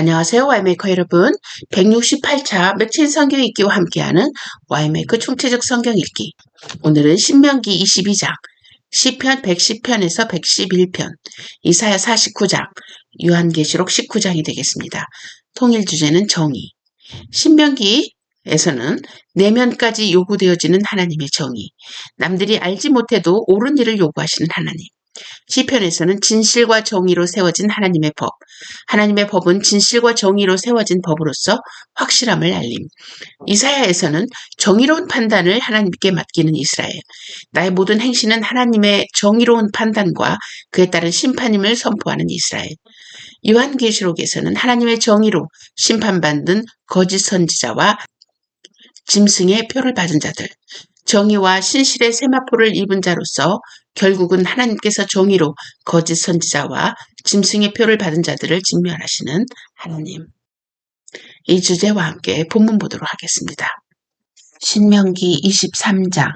안녕하세요. 와이메이커 여러분. 168차 맥힌 성경 읽기와 함께하는 와이메이커 총체적 성경 읽기. 오늘은 신명기 22장, 시편 110편에서 111편, 이사야 49장, 요한계시록 19장이 되겠습니다. 통일 주제는 정의. 신명기에서는 내면까지 요구되어지는 하나님의 정의, 남들이 알지 못해도 옳은 일을 요구하시는 하나님. 시편에서는 진실과 정의로 세워진 하나님의 법, 하나님의 법은 진실과 정의로 세워진 법으로서 확실함을 알림. 이사야에서는 정의로운 판단을 하나님께 맡기는 이스라엘, 나의 모든 행실은 하나님의 정의로운 판단과 그에 따른 심판임을 선포하는 이스라엘. 요한계시록에서는 하나님의 정의로 심판받는 거짓 선지자와 짐승의 표를 받은 자들, 정의와 신실의 세마포를 입은 자로서 결국은 하나님께서 정의로 거짓 선지자와 짐승의 표를 받은 자들을 진멸하시는 하나님. 이 주제와 함께 본문 보도록 하겠습니다. 신명기 23장.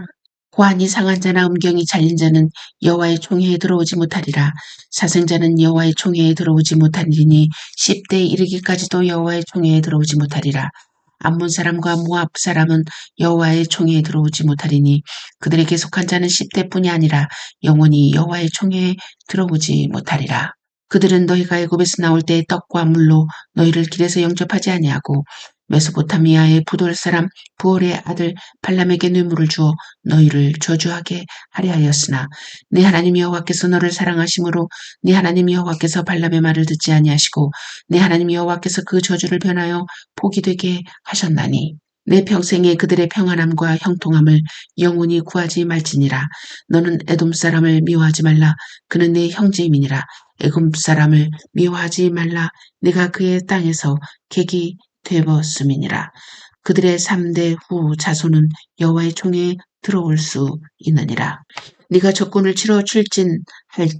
고안이 상한 자나 음경이 잘린 자는 여호와의 총회에 들어오지 못하리라. 사생자는 여호와의 총회에 들어오지 못하리니 10대에 이르기까지도 여호와의 총회에 들어오지 못하리라. 암몬 사람과 모압 사람은 여호와의 총회에 들어오지 못하리니 그들에게 속한 자는 10대뿐이 아니라 영원히 여호와의 총회에 들어오지 못하리라. 그들은 너희가 애굽에서 나올 때의 떡과 물로 너희를 길에서 영접하지 아니하고 메소포타미아의 부돌 사람 부올의 아들 발람에게 뇌물을 주어 너희를 저주하게 하려 하였으나 네 하나님 여호와께서 너를 사랑하심으로 네 하나님 여호와께서 발람의 말을 듣지 아니하시고 네 하나님 여호와께서 그 저주를 변하여 복이 되게 하셨나니 내 평생에 그들의 평안함과 형통함을 영원히 구하지 말지니라. 너는 에돔 사람을 미워하지 말라. 그는 내 형제임이니라. 애굽 사람을 미워하지 말라. 네가 그의 땅에서 객이 되었음이니라. 그들의 3대 후 자손은 여호와의 총회에 들어올 수 있느니라. 네가 적군을 치러 출진할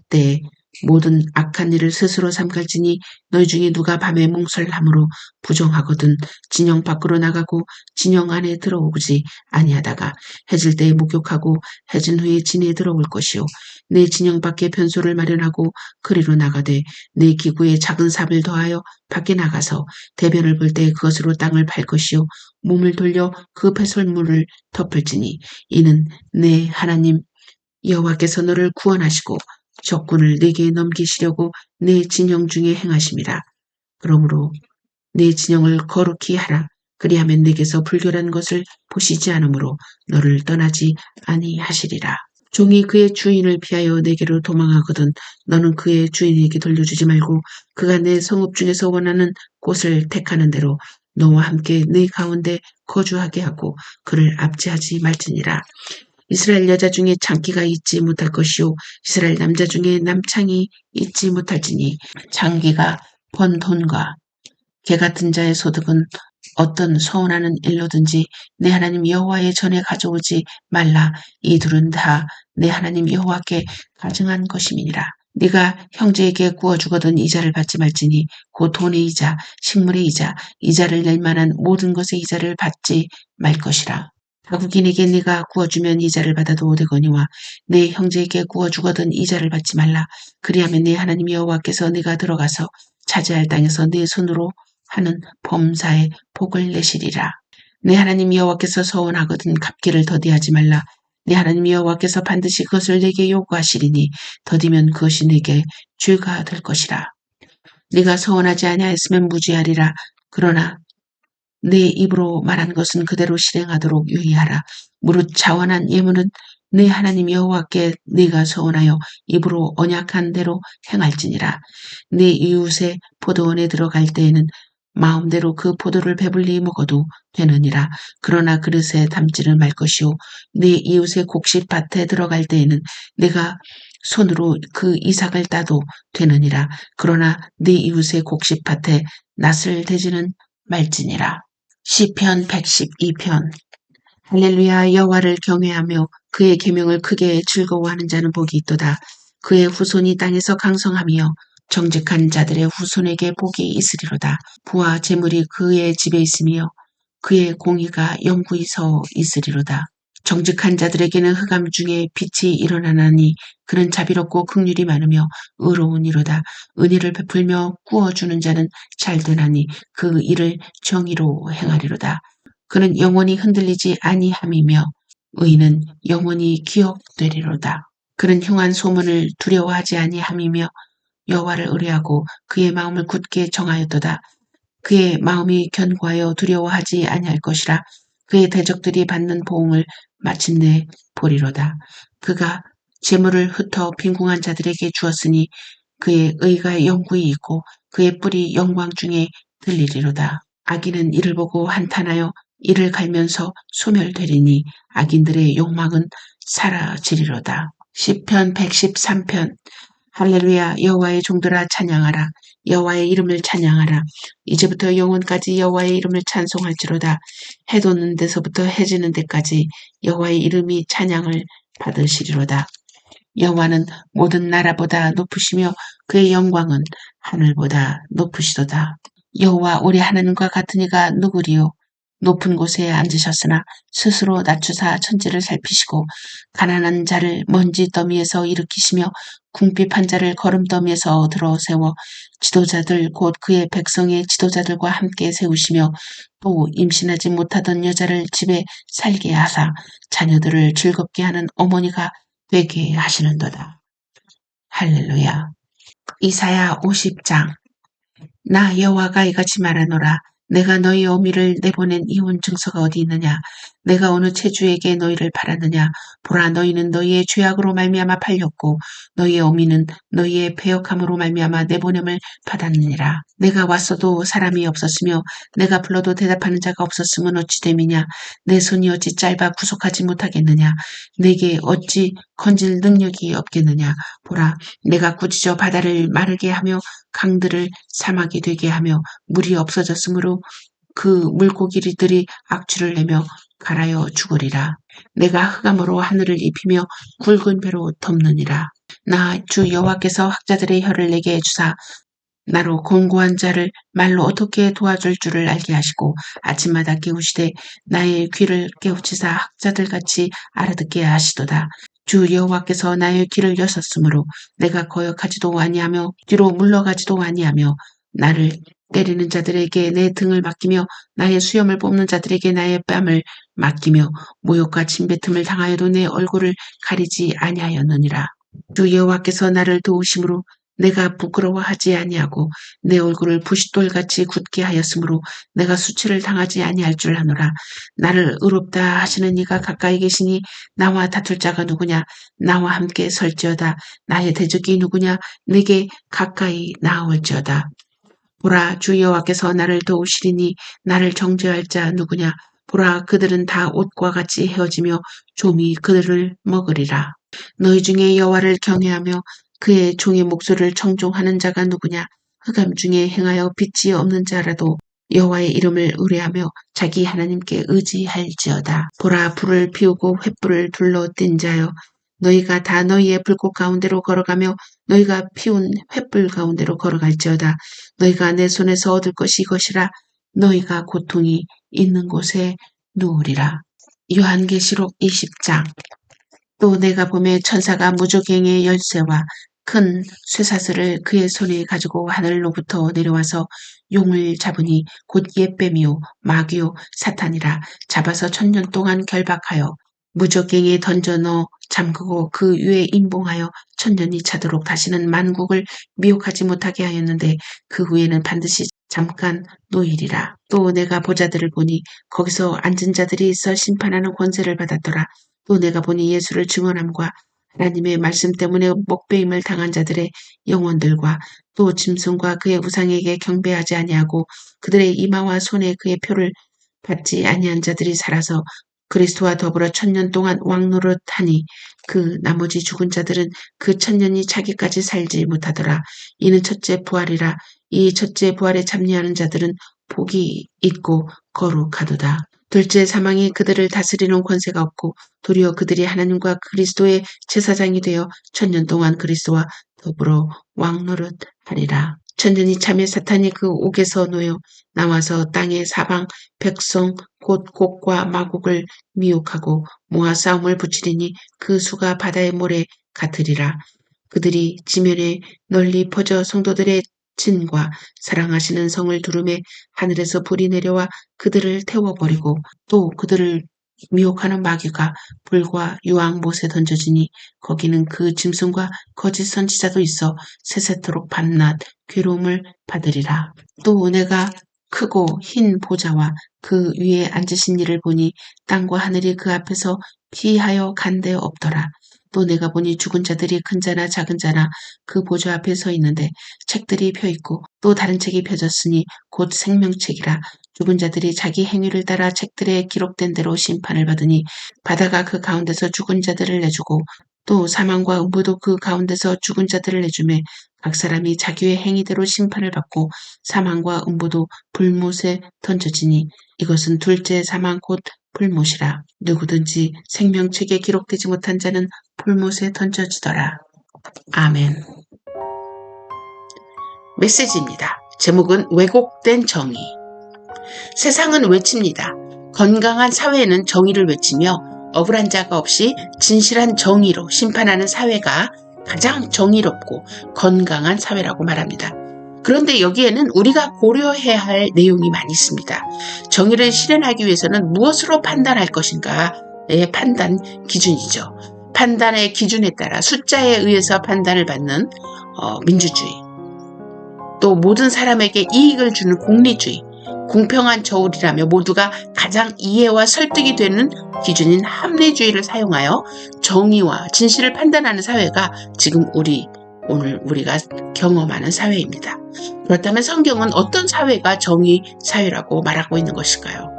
때 모든 악한 일을 스스로 삼갈지니 너희 중에 누가 밤에 몽설함으로 부정하거든 진영 밖으로 나가고 진영 안에 들어오지 아니하다가 해질 때에 목욕하고 해진 후에 진에 들어올 것이요 내 진영 밖에 변소를 마련하고 그리로 나가되 내 기구에 작은 삽을 더하여 밖에 나가서 대변을 볼 때 그것으로 땅을 팔 것이요 몸을 돌려 그 배설물을 덮을지니 이는 내 하나님 여호와께서 너를 구원하시고 적군을 내게 넘기시려고 내 진영 중에 행하심이라. 그러므로 내 진영을 거룩히 하라. 그리하면 내게서 불결한 것을 보시지 않으므로 너를 떠나지 아니하시리라. 종이 그의 주인을 피하여 내게로 도망하거든 너는 그의 주인에게 돌려주지 말고 그가 내 성읍 중에서 원하는 곳을 택하는 대로 너와 함께 내 가운데 거주하게 하고 그를 압제하지 말지니라. 이스라엘 여자 중에 장기가 있지 못할 것이요 이스라엘 남자 중에 남창이 있지 못할지니 장기가 번 돈과 개 같은 자의 소득은 어떤 서운하는 일로든지 내 하나님 여호와의 전에 가져오지 말라. 이 둘은 다 내 하나님 여호와께 가증한 것임이니라. 네가 형제에게 구워주거든 이자를 받지 말지니 곧 돈의 이자, 식물의 이자, 이자를 낼 만한 모든 것의 이자를 받지 말 것이라. 가국인에게 네가 구워주면 이자를 받아도 되거니와 내 형제에게 구워주거든 이자를 받지 말라. 그리하면 네 하나님 여호와께서 네가 들어가서 차지할 땅에서 네 손으로 하는 범사에 복을 내시리라. 내 하나님 여호와께서 서원하거든 갚기를 더디하지 말라. 내 하나님 여호와께서 반드시 그것을 내게 요구하시리니 더디면 그것이 내게 죄가 될 것이라. 네가 서원하지 아니하였으면 무죄하리라. 그러나 내 입으로 말한 것은 그대로 실행하도록 유의하라. 무릇 자원한 예물은 내 하나님 여호와께 네가 서원하여 입으로 언약한 대로 행할지니라. 내 이웃의 포도원에 들어갈 때에는 마음대로 그 포도를 배불리 먹어도 되느니라. 그러나 그릇에 담지를 말 것이요 내 이웃의 곡식밭에 들어갈 때에는 내가 손으로 그 이삭을 따도 되느니라. 그러나 내 이웃의 곡식밭에 낫을 대지는 말지니라. 시편 112편. 할렐루야. 여호와를 경외하며 그의 계명을 크게 즐거워하는 자는 복이 있도다. 그의 후손이 땅에서 강성하며 정직한 자들의 후손에게 복이 있으리로다. 부와 재물이 그의 집에 있으며 그의 공의가 영구히 서 있으리로다. 정직한 자들에게는 흑암 중에 빛이 일어나나니 그는 자비롭고 긍휼이 많으며 의로운 이로다. 은혜를 베풀며 구워주는 자는 잘되나니 그 일을 정의로 행하리로다. 그는 영원히 흔들리지 아니함이며 의인은 영원히 기억되리로다. 그는 흉한 소문을 두려워하지 아니함이며 여호와를 의뢰하고 그의 마음을 굳게 정하였도다. 그의 마음이 견고하여 두려워하지 아니할 것이라. 그의 대적들이 받는 보응을 마침내 보리로다. 그가 재물을 흩어 빈궁한 자들에게 주었으니 그의 의가 영구히 있고 그의 뿔이 영광 중에 들리리로다. 악인은 이를 보고 한탄하여 이를 갈면서 소멸되리니 악인들의 욕망은 사라지리로다. 시편 113편. 할렐루야. 여호와의 종들아 찬양하라. 여호와의 이름을 찬양하라. 이제부터 영원까지 여호와의 이름을 찬송할지로다. 해 돋는 데서부터 해 지는 데까지 여호와의 이름이 찬양을 받으시리로다. 여호와는 모든 나라보다 높으시며 그의 영광은 하늘보다 높으시도다. 여호와 우리 하나님과 같은 이가 누구리요? 높은 곳에 앉으셨으나 스스로 낮추사 천지를 살피시고 가난한 자를 먼지 더미에서 일으키시며 궁핍한 자를 거름더미에서 들어 세워 지도자들 곧 그의 백성의 지도자들과 함께 세우시며 또 임신하지 못하던 여자를 집에 살게 하사 자녀들을 즐겁게 하는 어머니가 되게 하시는도다. 할렐루야. 이사야 50장. 나 여호와가 이같이 말하노라. 내가 너희 어미를 내보낸 이혼 증서가 어디 있느냐? 내가 어느 체주에게 너희를 팔았느냐? 보라, 너희는 너희의 죄악으로 말미암아 팔렸고 너희의 어미는 너희의 배역함으로 말미암아 내보냄을 받았느니라. 내가 왔어도 사람이 없었으며 내가 불러도 대답하는 자가 없었으면 어찌 됨이냐? 내 손이 어찌 짧아 구속하지 못하겠느냐? 내게 어찌 건질 능력이 없겠느냐? 보라, 내가 꾸짖어 바다를 마르게 하며 강들을 사막이 되게 하며 물이 없어졌으므로 그 물고기들이 악취를 내며 갈아여 죽으리라. 내가 흑암으로 하늘을 입히며 굵은 배로 덮느니라. 나 주 여호와께서 학자들의 혀를 내게 주사 나로 권고한 자를 말로 어떻게 도와줄 줄을 알게 하시고 아침마다 깨우시되 나의 귀를 깨우치사 학자들같이 알아듣게 하시도다. 주 여호와께서 나의 귀를 여셨으므로 내가 거역하지도 아니하며 뒤로 물러가지도 아니하며 나를 때리는 자들에게 내 등을 맡기며 나의 수염을 뽑는 자들에게 나의 뺨을 맡기며 모욕과 침뱉음을 당하여도 내 얼굴을 가리지 아니하였느니라. 주 여호와께서 나를 도우심으로 내가 부끄러워하지 아니하고 내 얼굴을 부싯돌같이 굳게 하였으므로 내가 수치를 당하지 아니할 줄 아노라. 나를 의롭다 하시는 이가 가까이 계시니 나와 다툴 자가 누구냐? 나와 함께 설지어다. 나의 대적이 누구냐? 내게 가까이 나아올지어다. 보라, 주 여호와께서 나를 도우시리니 나를 정죄할 자 누구냐? 보라, 그들은 다 옷과 같이 헤어지며 좀이 그들을 먹으리라. 너희 중에 여호와를 경외하며 그의 종의 목소리를 청종하는 자가 누구냐? 흑암 중에 행하여 빛이 없는 자라도 여호와의 이름을 의뢰하며 자기 하나님께 의지할지어다. 보라, 불을 피우고 횃불을 둘러 띈 자여, 너희가 다 너희의 불꽃 가운데로 걸어가며 너희가 피운 횃불 가운데로 걸어갈지어다. 너희가 내 손에서 얻을 것이 이것이라. 너희가 고통이 있는 곳에 누우리라. 요한계시록 20장. 또 내가 보매 천사가 무저갱의 열쇠와 큰 쇠사슬을 그의 손에 가지고 하늘로부터 내려와서 용을 잡으니 곧 옛뱀이요 마귀요 사탄이라. 잡아서 1000년 동안 결박하여 무저갱에 던져 넣어 잠그고 그 위에 임봉하여 1000년이 차도록 다시는 만국을 미혹하지 못하게 하였는데 그 후에는 반드시 잠깐 노일이라. 또 내가 보자들을 보니 거기서 앉은 자들이 있어 심판하는 권세를 받았더라. 또 내가 보니 예수를 증언함과 하나님의 말씀 때문에 목배임을 당한 자들의 영혼들과 또 짐승과 그의 우상에게 경배하지 아니하고 그들의 이마와 손에 그의 표를 받지 아니한 자들이 살아서 그리스도와 더불어 1000년 동안 왕노릇하니 그 나머지 죽은 자들은 그 1000년이 차기까지 살지 못하더라. 이는 첫째 부활이라. 이 첫째 부활에 참여하는 자들은 복이 있고 거룩하도다. 둘째 사망이 그들을 다스리는 권세가 없고 도리어 그들이 하나님과 그리스도의 제사장이 되어 1000년 동안 그리스도와 더불어 왕노릇하리라. 천년이 참에 사탄이 그 옥에서 놓여 나와서 땅의 사방 백성 곧 곡과 마곡을 미혹하고 모아 싸움을 붙이리니 그 수가 바다의 모래 같으리라. 그들이 지면에 널리 퍼져 성도들의 진과 사랑하시는 성을 두름에 하늘에서 불이 내려와 그들을 태워버리고 또 그들을 미혹하는 마귀가 불과 유황 못에 던져지니 거기는 그 짐승과 거짓 선지자도 있어 세세토록 밤낮 괴로움을 받으리라. 또 내가 크고 흰 보좌와 그 위에 앉으신 이를 보니 땅과 하늘이 그 앞에서 피하여 간데 없더라. 또 내가 보니 죽은 자들이 큰 자나 작은 자나 그 보좌 앞에 서 있는데 책들이 펴 있고 또 다른 책이 펴졌으니 곧 생명책이라. 죽은 자들이 자기 행위를 따라 책들에 기록된 대로 심판을 받으니 바다가 그 가운데서 죽은 자들을 내주고 또 사망과 음부도 그 가운데서 죽은 자들을 내주매 각 사람이 자기의 행위대로 심판을 받고 사망과 음부도 불못에 던져지니 이것은 둘째 사망 곧 불못이라. 누구든지 생명책에 기록되지 못한 자는 불못에 던져지더라. 아멘. 메시지입니다. 제목은 왜곡된 정의. 세상은 외칩니다. 건강한 사회는 정의를 외치며 억울한 자가 없이 진실한 정의로 심판하는 사회가 가장 정의롭고 건강한 사회라고 말합니다. 그런데 여기에는 우리가 고려해야 할 내용이 많이 있습니다. 정의를 실현하기 위해서는 무엇으로 판단할 것인가의 판단 기준이죠. 판단의 기준에 따라 숫자에 의해서 판단을 받는 민주주의, 또 모든 사람에게 이익을 주는 공리주의, 공평한 저울이라며 모두가 가장 이해와 설득이 되는 기준인 합리주의를 사용하여 정의와 진실을 판단하는 사회가 지금 오늘 우리가 경험하는 사회입니다. 그렇다면 성경은 어떤 사회가 정의 사회라고 말하고 있는 것일까요?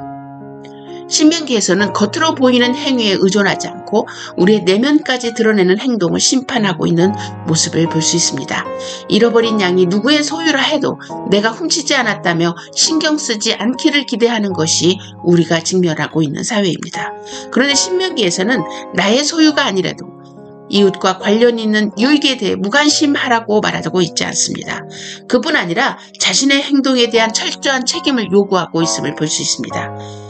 신명기에서는 겉으로 보이는 행위에 의존하지 않고 우리의 내면까지 드러내는 행동을 심판하고 있는 모습을 볼 수 있습니다. 잃어버린 양이 누구의 소유라 해도 내가 훔치지 않았다며 신경 쓰지 않기를 기대하는 것이 우리가 직면하고 있는 사회입니다. 그런데 신명기에서는 나의 소유가 아니라도 이웃과 관련 있는 유익에 대해 무관심하라고 말하고 있지 않습니다. 그뿐 아니라 자신의 행동에 대한 철저한 책임을 요구하고 있음을 볼 수 있습니다.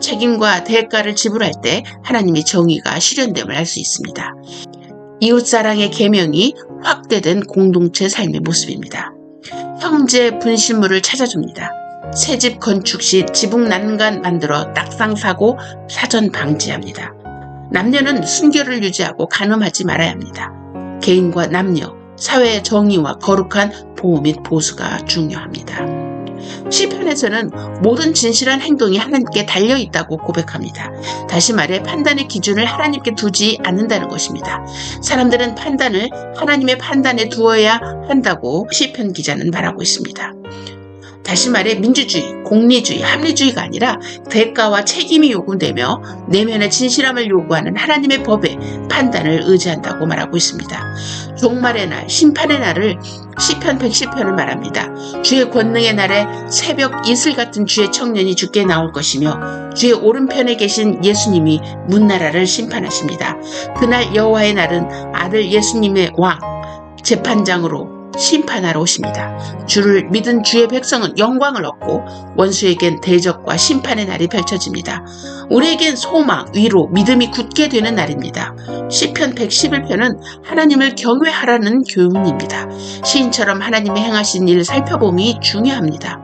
책임과 대가를 지불할 때 하나님의 정의가 실현됨을 알 수 있습니다. 이웃사랑의 계명이 확대된 공동체 삶의 모습입니다. 형제 분실물을 찾아줍니다. 새집 건축 시 지붕 난간 만들어 딱상 사고 사전 방지합니다. 남녀는 순결을 유지하고 간음하지 말아야 합니다. 개인과 남녀, 사회의 정의와 거룩한 보호 및 보수가 중요합니다. 시편에서는 모든 진실한 행동이 하나님께 달려있다고 고백합니다. 다시 말해 판단의 기준을 하나님께 두지 않는다는 것입니다. 사람들은 판단을 하나님의 판단에 두어야 한다고 시편 기자는 말하고 있습니다. 다시 말해 민주주의, 공리주의, 합리주의가 아니라 대가와 책임이 요구되며 내면의 진실함을 요구하는 하나님의 법에 판단을 의지한다고 말하고 있습니다. 종말의 날, 심판의 날을 시편 110편을 말합니다. 주의 권능의 날에 새벽 이슬 같은 주의 청년이 주께 나올 것이며 주의 오른편에 계신 예수님이 문나라를 심판하십니다. 그날 여호와의 날은 아들 예수님의 왕, 재판장으로 심판하러 오십니다. 주를 믿은 주의 백성은 영광을 얻고 원수에겐 대적과 심판의 날이 펼쳐집니다. 우리에겐 소망, 위로, 믿음이 굳게 되는 날입니다. 시편 111편은 하나님을 경외하라는 교훈입니다. 시인처럼 하나님이 행하신 일을 살펴봄이 중요합니다.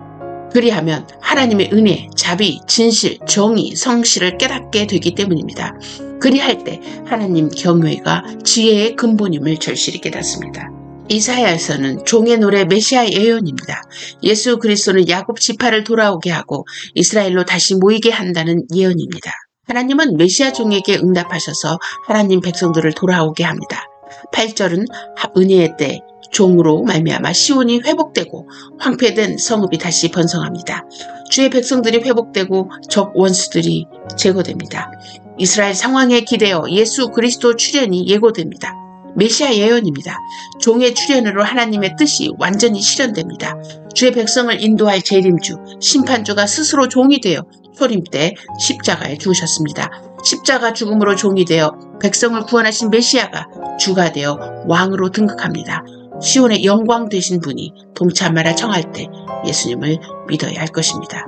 그리하면 하나님의 은혜, 자비, 진실, 정의, 성실을 깨닫게 되기 때문입니다. 그리할 때 하나님 경외가 지혜의 근본임을 절실히 깨닫습니다. 이사야에서는 종의 노래 메시아의 예언입니다. 예수 그리스도는 야곱 지파를 돌아오게 하고 이스라엘로 다시 모이게 한다는 예언입니다. 하나님은 메시아 종에게 응답하셔서 하나님 백성들을 돌아오게 합니다. 8절은 은혜의 때 종으로 말미암아 시온이 회복되고 황폐된 성읍이 다시 번성합니다. 주의 백성들이 회복되고 적 원수들이 제거됩니다. 이스라엘 상황에 기대어 예수 그리스도 출현이 예고됩니다. 메시아 예언입니다. 종의 출현으로 하나님의 뜻이 완전히 실현됩니다. 주의 백성을 인도할 재림주, 심판주가 스스로 종이 되어 초림 때 십자가에 죽으셨습니다. 십자가 죽음으로 종이 되어 백성을 구원하신 메시아가 주가 되어 왕으로 등극합니다. 시온의 영광 되신 분이 동참하라 청할 때 예수님을 믿어야 할 것입니다.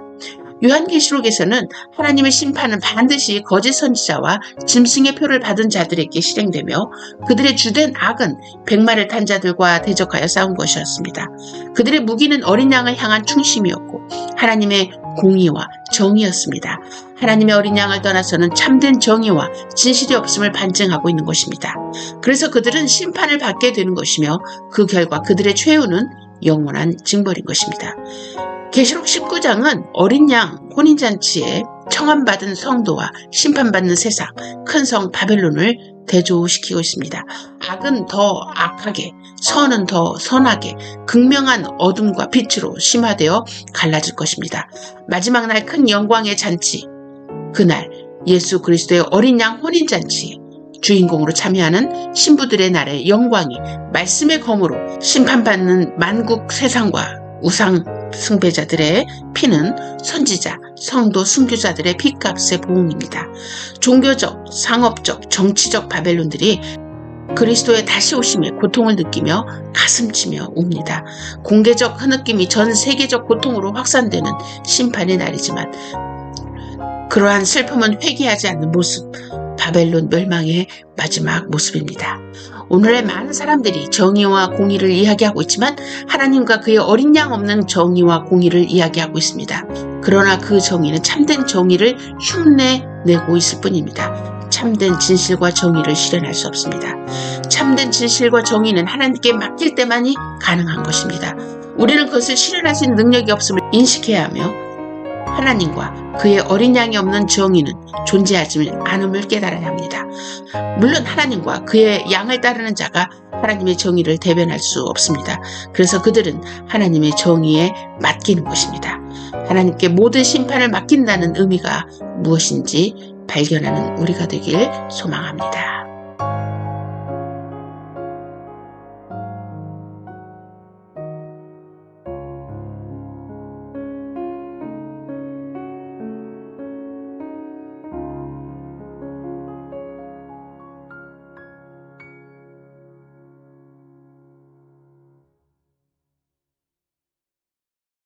요한계시록에서는 하나님의 심판은 반드시 거짓 선지자와 짐승의 표를 받은 자들에게 실행되며 그들의 주된 악은 백마를 탄 자들과 대적하여 싸운 것이었습니다. 그들의 무기는 어린 양을 향한 충심이었고 하나님의 공의와 정의였습니다. 하나님의 어린 양을 떠나서는 참된 정의와 진실이 없음을 반증하고 있는 것입니다. 그래서 그들은 심판을 받게 되는 것이며 그 결과 그들의 최후는 영원한 징벌인 것입니다. 계시록 19장은 어린 양 혼인잔치에 청함받은 성도와 심판받는 세상, 큰 성 바벨론을 대조시키고 있습니다. 악은 더 악하게, 선은 더 선하게, 극명한 어둠과 빛으로 심화되어 갈라질 것입니다. 마지막 날 큰 영광의 잔치, 그날 예수 그리스도의 어린 양 혼인잔치에 주인공으로 참여하는 신부들의 날의 영광이 말씀의 검으로 심판받는 만국 세상과 우상 숭배자들의 피는 선지자, 성도, 순교자들의 피값의 보응입니다. 종교적, 상업적, 정치적 바벨론들이 그리스도의 다시 오심에 고통을 느끼며 가슴치며 웁니다. 공개적 흐느낌이 전 세계적 고통으로 확산되는 심판의 날이지만 그러한 슬픔은 회개하지 않는 모습, 바벨론 멸망의 마지막 모습입니다. 오늘의 많은 사람들이 정의와 공의를 이야기하고 있지만 하나님과 그의 어린 양 없는 정의와 공의를 이야기하고 있습니다. 그러나 그 정의는 참된 정의를 흉내내고 있을 뿐입니다. 참된 진실과 정의를 실현할 수 없습니다. 참된 진실과 정의는 하나님께 맡길 때만이 가능한 것입니다. 우리는 그것을 실현하신 능력이 없음을 인식해야 하며 하나님과 그의 어린 양이 없는 정의는 존재하지 않음을 깨달아야 합니다. 물론 하나님과 그의 양을 따르는 자가 하나님의 정의를 대변할 수 없습니다. 그래서 그들은 하나님의 정의에 맡기는 것입니다. 하나님께 모든 심판을 맡긴다는 의미가 무엇인지 발견하는 우리가 되길 소망합니다.